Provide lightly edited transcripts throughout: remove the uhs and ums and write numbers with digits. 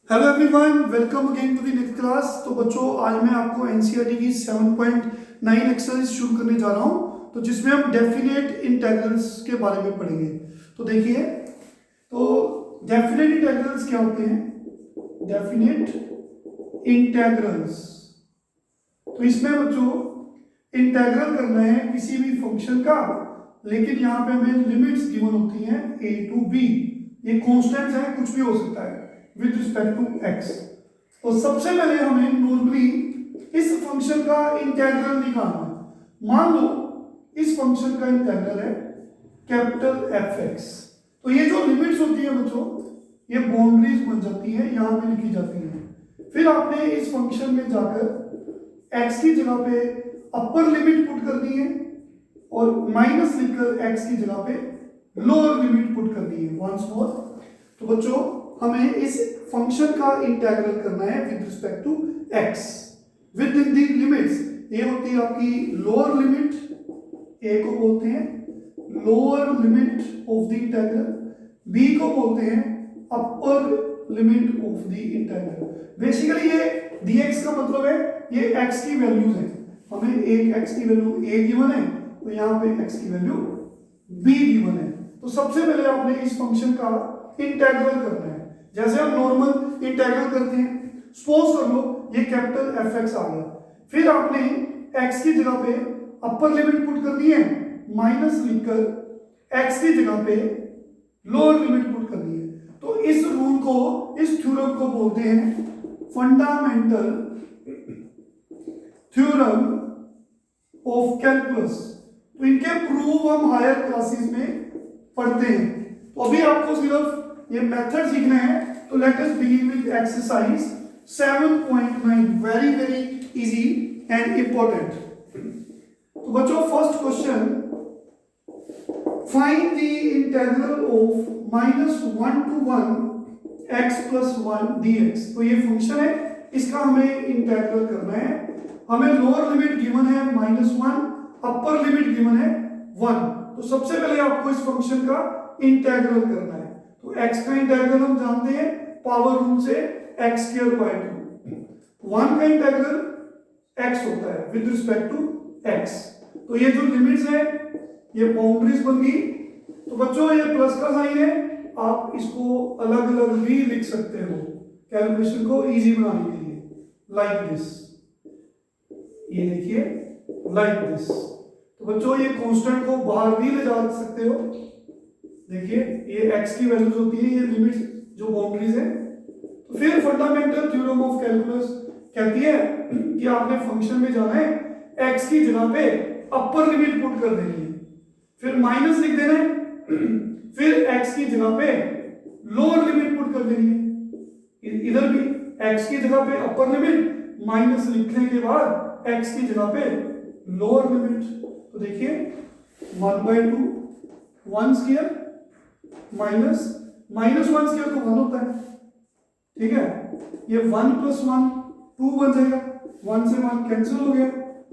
Hello everyone, welcome again to the next class. तो बच्चों, आज मैं आपको एनसीईआरटी की 7.9 एक्सरसाइज शुरू करने जा रहा हूँ, तो जिसमें हम डेफिनेट इंटेग्रल्स के बारे में पढ़ेंगे। तो देखिए, तो डेफिनेट इंटेग्रल्स क्या होते हैं? डेफिनेट इंटेग्रल्स, तो इसमें बच्चों इंटेग्रल करना है किसी भी फंक्शन का, लेकिन यहाँ पे हमें लिमिट्स गिवन होती हैं a टू b। ये कॉन्स्टेंट्स है, कुछ भी हो सकता है विद रिस्पेक्ट टू x। तो सबसे पहले हमें नॉर्मली इस फंक्शन का इंटेग्रल निकालना है। मान लो इस फंक्शन का इंटेग्रल है कैपिटल fx। तो ये जो लिमिट्स होती है बच्चों, ये बाउंड्रीज बन जाती है, यहाँ पे लिखी जाती है। फिर आपने इस फंक्शन में जाकर x की जगह पे अपर लिमिट पुट करनी है और माइनस लिखकर x की जगह पे लोअर लिमिट पुट करनी है। वंस मोर, तो बच्चों हमें इस फंक्शन का इंटीग्रल करना है with respect to x within the limits. ये होती है आपकी लोअर लिमिट, a को बोलते हैं lower limit of the integral, b को बोलते हैं upper limit of the integral. Basically ये dx का मतलब है ये x की वैल्यूज है। हमें एक x की वैल्यू a गिवन है, तो यहाँ पे x की वैल्यू b गिवन है। तो सबसे पहले आपने इस फंक्शन का इंटीग्रल करना है, जैसे हम नॉर्मल इंटीग्रल करते हैं। सपोज कर लो ये कैपिटल fx आ गया, फिर आपने x की जगह पे अपर लिमिट पुट करनी है, माइनस लिखकर x की जगह पे लोअर लिमिट पुट करनी है। तो इस रूल को, इस थ्योरम को बोलते हैं फंडामेंटल थ्योरम ऑफ कैलकुलस। तो इनके प्रूफ हम हायर क्लासेस में पढ़ते हैं। तो अभी आपको सिर्फ ये मेथड सीखना है। तो let us begin with exercise 7.9, very very easy and important. तो बच्चों first question, find the integral of -1 to 1 x plus 1 dx। तो ये फंक्शन है, इसका हमें इंटीग्रल करना है। हमें लोअर लिमिट गिवन है -1, अपर लिमिट गिवन है 1। तो सबसे पहले आपको इस फंक्शन का इंटीग्रल करना है। तो x का इंटीग्रल हम जानते हैं पावर रूल से x²/2। 1 का इंटीग्रल x होता है विद रिस्पेक्ट टू x। तो ये जो लिमिट्स है ये बाउंड्रीज बन गई। तो बच्चों ये प्लस का साइन है, आप इसको अलग अलग भी लिख सकते हो कैलकुलेशन को इजी बनाने के लिए, लाइक दिस। ये देखिए लाइक दिस। तो बच्चों ये कांस्टेंट को बाहर भी ले जा सकते हो। देखिए ये x की वैल्यूज होती है, ये लिमिट्स जो बाउंड्रीज है। तो फिर फंडामेंटल थ्योरम ऑफ कैलकुलस कहती है कि आपने फंक्शन में जाना है, x की जगह पे अपर लिमिट पुट कर देनी है, फिर माइनस लिख देना है, फिर x की जगह पे लोअर लिमिट पुट कर देनी है। इधर भी x की जगह पे अपर लिमिट, माइनस लिखने के बाद x की जगह पे लोअर लिमिट। तो देखिए 1/2 1 स्क्वायर माइनस -1 स्क्वायर तो 1 होता है, ठीक है। ये 1 + 1 2 बन जाएगा, 1 से 1 कैंसिल हो गया,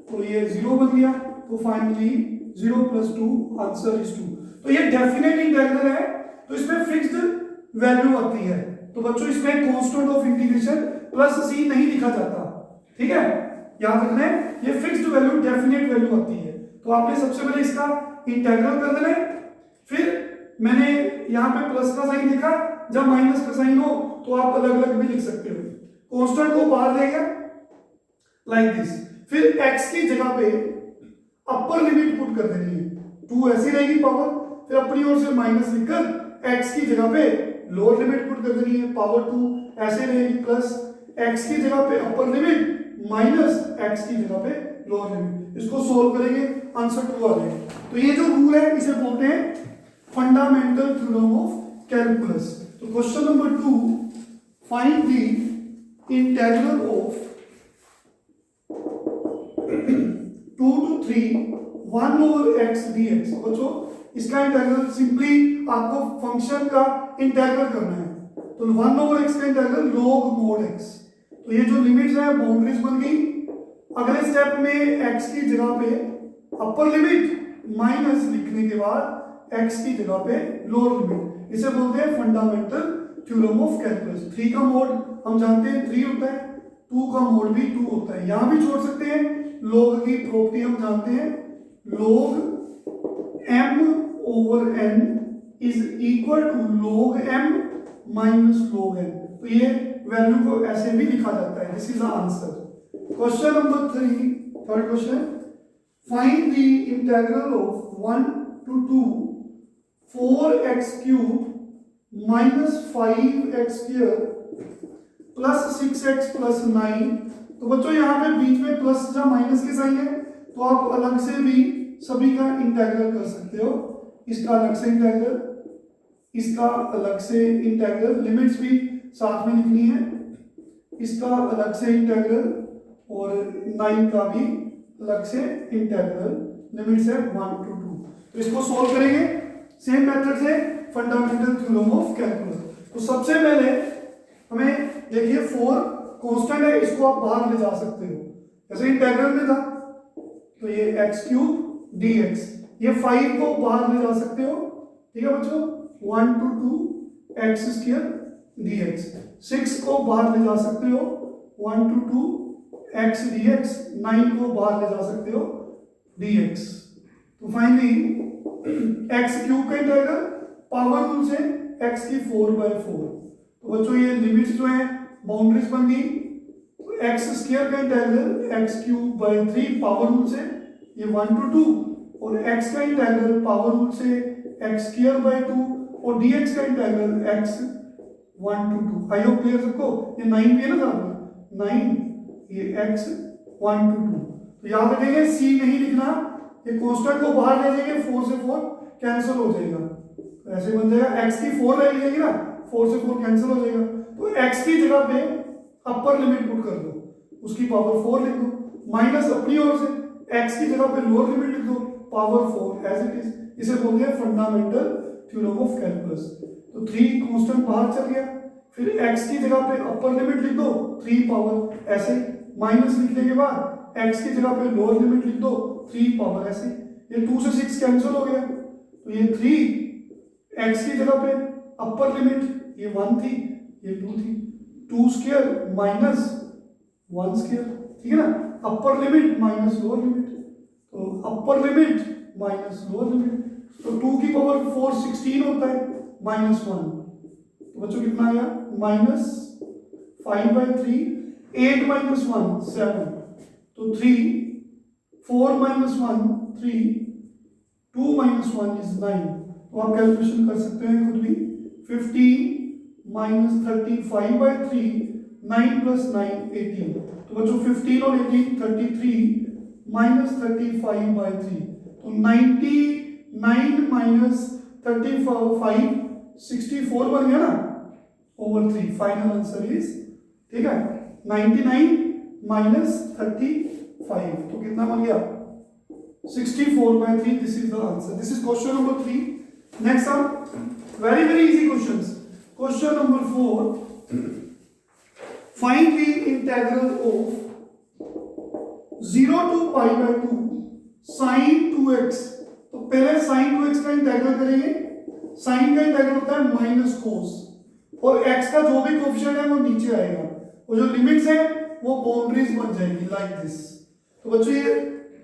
तो ये 0 बन गया। तो फाइनली 0 + 2 आंसर इज 2। तो ये डेफिनेट इंटीग्रल है, तो इसमें फिक्स्ड वैल्यू आती है। तो बच्चों इसमें कांस्टेंट ऑफ इंटीग्रेशन +c नहीं लिखा जाता, ठीक है, याद रखना है। ये फिक्स्ड वैल्यू डेफिनेट वैल्यू आती है। तो आपने सबसे पहले इसका इंटीग्रल कर देना है। फिर मैंने यहाँ पे प्लस का साइन देखा, जब माइनस का साइन हो तो आप अलग अलग भी लिख सकते हो। कांस्टेंट को बाहर देगा लाइक दिस, फिर x की जगह पे अपर लिमिट पुट कर देनी है, 2 ऐसी रहेगी पावर, फिर अपनी ओर से माइनस लिखकर x की जगह पे लोअर लिमिट पुट कर देनी है, पावर 2 ऐसे रहेगी, प्लस x की जगह पे अपर लिमिट माइनस x की जगह पे लोअर लिमिट। इसको सोल्व करेंगे, आंसर 2 आ जाएगा। तो ये जो रूल है इसे बोलते हैं फंडामेंटल थ्योरम ऑफ कैलकुलस। तो question number 2, find the integral of 2 to 3 1/x dx। बच्चों इसका इंटीग्रल सिंपली आपको फंक्शन का इंटीग्रल करना है। तो 1/x का इंटीग्रल log mod x। तो ये जो लिमिट्स है बाउंड्रीज बन गई। अगले स्टेप में x की जगह पे अपर लिमिट माइनस लिखने के बाद x की जगह पे लोअर लिमिट, इसे बोलते हैं फंडामेंटल थ्योरम ऑफ कैलकुलस। 3 का मोड हम जानते हैं 3 होता है, 2 का मोड भी 2 होता है। यहां भी छोड़ सकते हैं। log की प्रॉपर्टी हम जानते हैं, log m over n is equal to log m minus log n। तो ये वैल्यू को ऐसे भी लिखा जाता है। This is the answer. Question number 3, third question, find the integral of 1 to 2 4x cube minus 5x square plus 6x plus 9। तो बच्चों यहाँ पे बीच में प्लस या माइनस के साइन है, तो आप अलग से भी सभी का इंटीग्रल कर सकते हो। इसका अलग से इंटीग्रल, इसका अलग से इंटीग्रल, लिमिट्स भी साथ में लिखनी है, इसका अलग से इंटीग्रल और 9 का भी अलग से इंटीग्रल। लिमिट्स है 1 to 2। तो इसको सॉल्व करेंगे सेम मेथड से, फंडामेंटल थ्योरम ऑफ कैलकुलस। तो सबसे पहले हमें देखिए 4 कांस्टेंट है, इसको आप बाहर ले जा सकते हो, जैसे इंटीग्रल में था। तो ये x क्यूब dx, ये 5 को बाहर ले जा सकते हो, ठीक है बच्चों, 1 to 2 x स्क्वायर dx। 6 को बाहर ले जा सकते हो, 1 to 2 x dx। 9 को बाहर ले जा सकते हो dx। तो फाइनली x क्यूब का इंटीग्रल पावर रूल से x की 4/4। तो बच्चों ये लिमिट्स जो है बाउंड्रीज बन गई। तो x स्क्वायर का integral x cube by 3 power rule से ये 1 to 2, और x का इंटीग्रल पावर रूल से x स्क्वायर बाय 2, और dx का integral x 1 to 2। I hope clear सबको। ये 9 भी है ना साथ में, 9 ये x 1 to 2। तो याद रखेंगे c नहीं लिखना, ये कांस्टेंट को बाहर ले जाएंगे, 4 से 4 कैंसिल हो जाएगा, तो ऐसे बन जाएगा x की 4 रह जाएगी ना, 4 से 4 कैंसिल हो जाएगा। तो x की जगह पे अपर लिमिट पुट कर दो, उसकी पावर 4 लिख दो, माइनस अपनी ओर से x की जगह पे लोअर लिमिट लिख दो, पावर 4 एज इट इज। इसे बोलते हैं फंडामेंटल थ्योरम ऑफ कैलकुलस। तो 3 कांस्टेंट बाहर चल गया, फिर x की जगह पे अपर लिमिट लिख दो 3 पावर, ऐसे माइनस लिखने के बाद x की जगह पे लोअर लिमिट लिख दो 3 पावर, ऐसे। ये 2 से 6 कैंसिल हो गया, तो ये 3 x की जगह पे अपर लिमिट ये 1 थी, ये 2 थी, 2 स्क्वायर माइनस 1 स्क्वायर, ठीक है ना। Upper limit minus lower limit, तो upper limit minus lower limit, तो 2 की पावर 4 16 होता है, माइनस 1। तो बच्चों कितना आया, माइनस 5/3, 8 माइनस 1 7, तो 3, 4 माइनस 1 3, 2 माइनस 1 इज 9। तो आप कैलकुलेशन कर सकते हैं खुद भी। 15 माइनस 35/3, 9 प्लस 9 18। तो बच्चों 15 और 18 33 माइनस 35/3, तो 99 माइनस 35 64 बन गया ना, ओवर 3। फाइनल आंसर इज, ठीक है, 99 माइनस 35, तो कितना बन गया 64/3। This is the answer. This is question number 3। Next sum, very very easy questions. Question number 4, find the integral of 0 to π/2 sin 2x। तो पहले sin 2x का इंटीग्रल करेंगे। sin का इंटीग्रल होता है माइनस कोस, और x का जो भी कोएफिशिएंट है वो नीचे आएगा, और जो लिमिट्स है वो बाउंड्रीज बन जाएगी लाइक दिस। तो बच्चों ये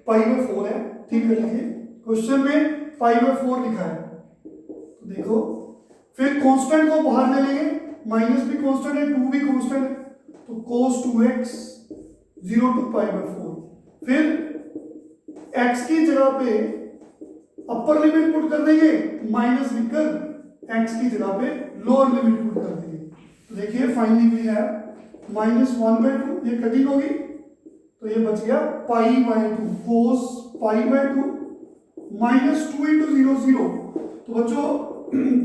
π/4 है, ठीक कर लीजिए। क्वेश्चन में π/4 लिखा है, तो देखो फिर कांस्टेंट को बाहर ले लेंगे, माइनस भी कांस्टेंट है, 2 भी कांस्टेंट है, तो cos 2x 0 to π/4। फिर x की जगह पे अपर लिमिट पुट कर देंगे, माइनस लिखकर x की जगह पे लोअर लिमिट पुट कर देंगे। तो देखिए फाइनली वी हैव माइनस 1/2, ये कटिंग होगी, तो ये बच गया π/2, cos π/2 माइनस 2 into 0 0। तो बच्चों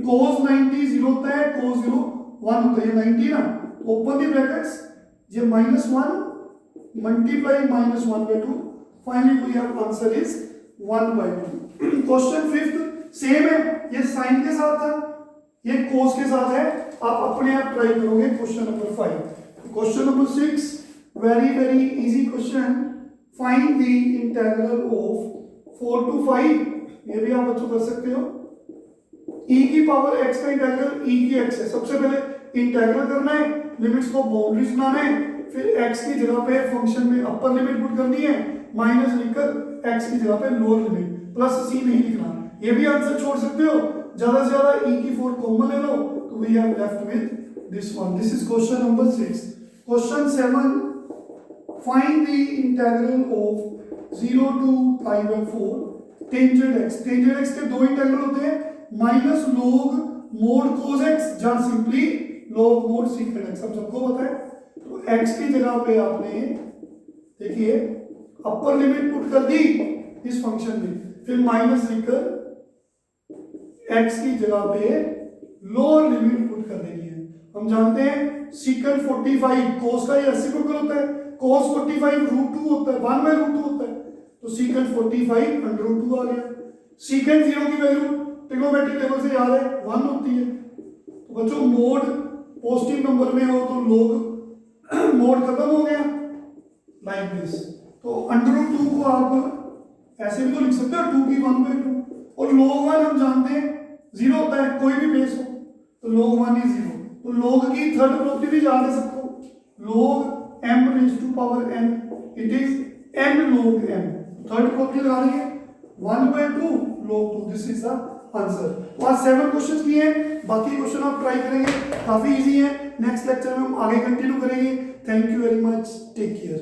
cos 90 0 होता है, cos 0 1 होता है, ये 90 ना, ओपन द ब्रैकेट्स, ये -1 multiply -1/2। Finally we have answer is 1/2। Question 5th same है, ये साइन के साथ था, ये cos के साथ है, आप अपने आप ट्राई करोगे। Question number 5। Question number 6, very very easy question, find the integral of 4 to 5। ये भी आप बच्चों कर सकते हो। e की पावर x का इंटीग्रल e की x है। सबसे पहले इंटीग्रल करना है, लिमिट्स को बाउंड्रीज बनाना है, फिर x की जगह पे फंक्शन में अपर लिमिट पुट करनी है, माइनस लिखकर x की जगह पे लोअर लिमिट, प्लस c नहीं लिखना। ये भी आंसर छोड़ सकते हो, ज्यादा से ज्यादा e की 4 कॉमन ले लो, तो we have left with this one. This is question number 6। Question 7, find the integral of 0 to π/4 tangent x। Tangent x के दो इंटीग्रल होते हैं, minus log mod cos x या simply log mod secant x, सब सबको पता है। तो x की जगह पे आपने देखिए अपर लिमिट पुट कर दी इस फंक्शन में, फिर माइनस लिखकर x की जगह पे लोअर लिमिट पुट कर देनी है। हम जानते हैं secant 45 cos का ये रेसिप्रोकल होता है, cos 45 √2 होता है, 1/√2 होता है, तो secant 45 √2 आ गया। secant 0 की वैल्यू ट्रिग्नोमेट्रिक टेबल से याद है 1 होती है। तो बच्चों मोड पॉजिटिव नंबर में हो तो log मोड खत्म हो गया लाइक दिस। तो √2 को आप ऐसे भी तो लिख सकते हो 2 की 1/2, और log 1 हम जानते हैं 0 होता है, कोई भी बेस हो तो log 1 is 0। तो log की थर्ड प्रॉपर्टी भी याद है सबको, log m raised to power n, it is n log m। Third property लगा रही है 1/2 log 2, this is the answer. तो आज 7 क्वेश्चंस किए हैं, बाकी क्वेश्चन आप ट्राई करेंगे, काफी इजी है। नेक्स्ट लेक्चर में हम आगे कंटिन्यू करेंगे। Thank you very much, take care.